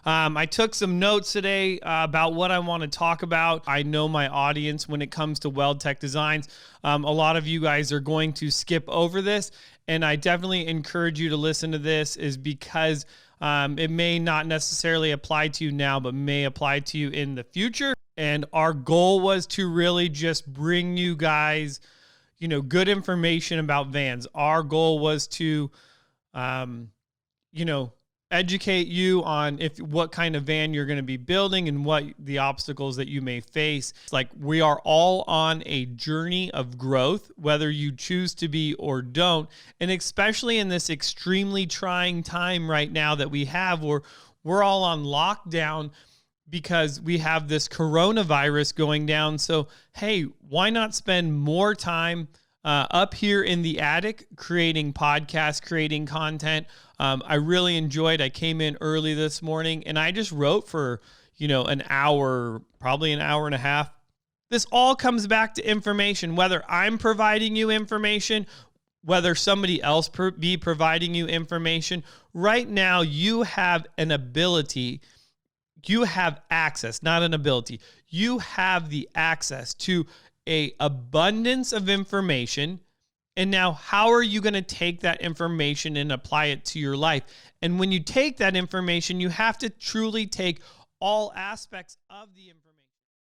I took some notes today about what I want to talk about. I know my audience when it comes to Weld Tech Designs. A lot of you guys are going to skip over this, and I definitely encourage you to listen to this is because it may not necessarily apply to you now, but may apply to you in the future. And our goal was to really just bring you guys, good information about vans. Our goal was to, educate you on what kind of van you're going to be building and what the obstacles that you may face. It's like we are all on a journey of growth, whether you choose to be or don't. And especially in this extremely trying time right now that we have, where we're all on lockdown because we have this coronavirus going down. So, hey, why not spend more time up here in the attic creating podcasts, creating content? I really enjoyed. I came in early this morning and I just wrote for, an hour, probably an hour and a half. This all comes back to information, whether I'm providing you information, whether somebody else be providing you information. Right now, you have an ability. You have access, not an ability. You have the access to an abundance of information. And now, how are you going to take that information and apply it to your life? And when you take that information, you have to truly take all aspects of the information.